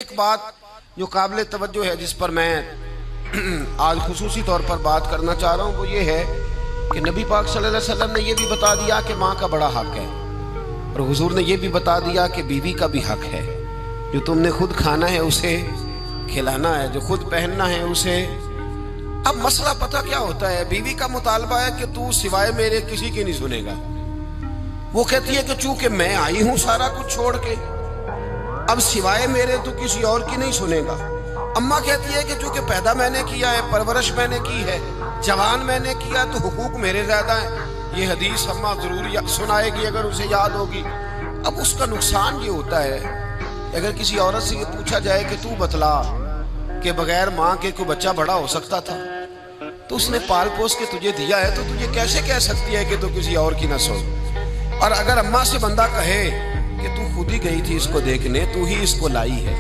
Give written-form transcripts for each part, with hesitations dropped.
ایک بات جو قابل توجہ ہے جس پر میں آج خصوصی طور پر بات کرنا چاہ رہا ہوں وہ یہ ہے کہ نبی پاک صلی اللہ علیہ وسلم نے یہ بھی بتا دیا کہ ماں کا بڑا حق ہے، اور حضور نے یہ بھی بتا دیا کہ بیوی کا بھی حق ہے۔ جو تم نے خود کھانا ہے اسے کھلانا ہے، جو خود پہننا ہے اسے۔ اب مسئلہ پتہ کیا ہوتا ہے، بیوی کا مطالبہ ہے کہ تو سوائے میرے کسی کی نہیں سنے گا۔ وہ کہتی ہے کہ چونکہ میں آئی ہوں سارا کچھ چھوڑ کے، اب سوائے میرے تو کسی اور کی نہیں سنے گا۔ اماں کہتی ہے کہ چونکہ پیدا میں نے کیا ہے، پرورش میں نے کی ہے، جوان میں نے کیا، تو حقوق میرے زیادہ ہیں۔ یہ حدیث اماں ضرور سنائے گی اگر اسے یاد ہوگی۔ اب اس کا نقصان یہ ہوتا ہے، اگر کسی عورت سے یہ پوچھا جائے کہ تو بتلا کہ بغیر ماں کے کوئی بچہ بڑا ہو سکتا تھا، تو اس نے پال پوس کے تجھے دیا ہے، تو تجھے کیسے کہہ سکتی ہے کہ تو کسی اور کی نہ سن؟ اور اگر اماں سے بندہ کہے کہ تو خود ہی گئی تھی اس کو دیکھنے، تو ہی اس کو لائی ہے،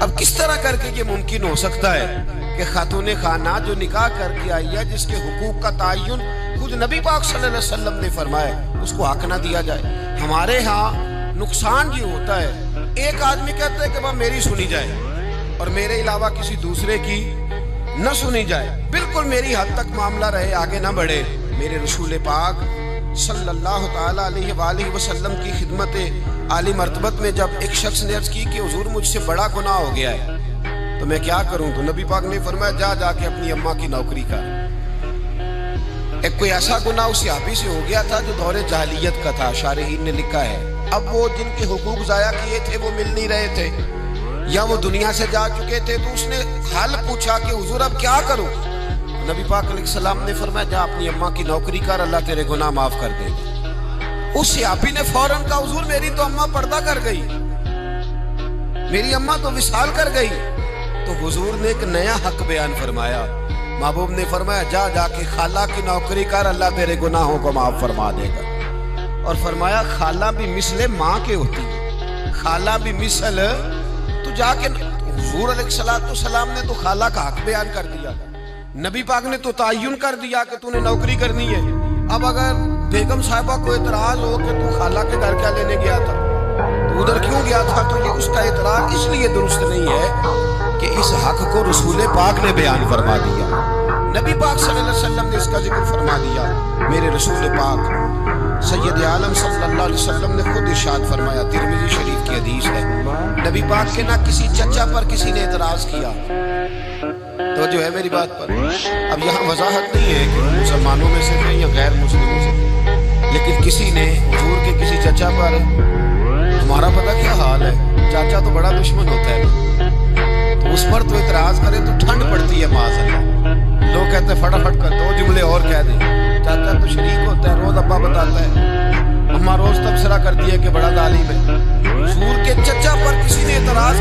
اب کس طرح کر کے یہ ممکن ہو سکتا ہے کہ خاتون خانہ جو نکاح کر کے آئی ہے، جس کے حقوق کا تعین خود نبی پاک صلی اللہ علیہ وسلم نے فرمایا، اس کو حق نہ دیا جائے؟ ہمارے ہاں نقصان یہ ہوتا ہے، ایک آدمی کہتا ہے کہ وہ میری سنی جائے اور میرے علاوہ کسی دوسرے کی نہ سنی جائے، بالکل میری حد تک معاملہ رہے، آگے نہ بڑھے۔ میرے رسول پاک صلی اللہ تعالی علیہ وآلہ وسلم کی خدمت عالی مرتبت میں جب ایک شخص نے عرض کی کہ حضور مجھ سے بڑا گناہ ہو گیا ہے تو میں کیا کروں، تو نبی پاک نے فرمایا جا کے اپنی اماں کی نوکری کر۔ ایک کوئی ایسا گناہ اس صحابی سے ہو گیا تھا جو دور جاہلیت کا تھا، شارحین نے لکھا ہے، اب وہ جن کے حقوق ضائع کیے تھے وہ مل نہیں رہے تھے یا وہ دنیا سے جا چکے تھے، تو اس نے حال پوچھا کہ حضور اب کیا کروں؟ نبی پاک علیہ السلام نے فرمایا جا اپنی اماں کی نوکری کر، اللہ تیرے گناہ معاف کر دے گا۔ اس صحابی نے فوراً کہا حضور میری تو اماں پردہ کر گئی، میری اماں تو وصال کر گئی۔ تو حضور نے ایک نیا حق بیان فرمایا، محبوب نے فرمایا جا کے خالہ کی نوکری کر، اللہ تیرے گناہوں کو معاف فرما دے گا۔ اور فرمایا خالہ بھی مثل ماں کے ہوتی ہے، خالہ بھی مثل، تو جا کے حضور علیہ السلام نے تو خالہ کا حق بیان کر دیا، نبی پاک نے تو تعین کر دیا کہ تو نے نوکری کرنی ہے۔ اب اگر بیگم صاحبہ کو اعتراض ہو کہ تو خالہ کے گھر کیا لینے گیا تھا، تو ادھر کیوں گیا تھا، تو یہ اس کا اعتراض اس لیے درست نہیں ہے کہ اس حق کو رسول پاک نے بیان فرما دیا، نبی پاک صلی اللہ علیہ وسلم نے اس کا ذکر فرما دیا۔ میرے رسول پاک سید عالم صلی اللہ علیہ وسلم نے خود ارشاد فرمایا، ترمذی شریف کی حدیث ہے، نبی پاک کے نہ کسی چچا پر کسی نے اعتراض کیا، تو جو ہے میری بات پر۔ اب یہاں وضاحت نہیں ہے کہ مسلمانوں میں سے ہیں یا غیر مسلموں سے، لیکن کسی نے حضور کے کسی چچا پر، ہمارا پتہ کیا حال ہے، چاچا تو بڑا دشمن ہوتا ہے نا، تو اس پر تو اعتراض کرے تو ٹھنڈ پڑتی ہے معاذ اللہ، لوگ کہتے ہیں فٹافٹ کر دو جملے اور کہہ دیں، چاچا تو شریک ہوتا ہے، روز ابا بتاتا ہے، اماں روز تبصرہ کرتی ہے کہ بڑا ظالم ہے۔ حضور کے چچا پر کسی نے اعتراض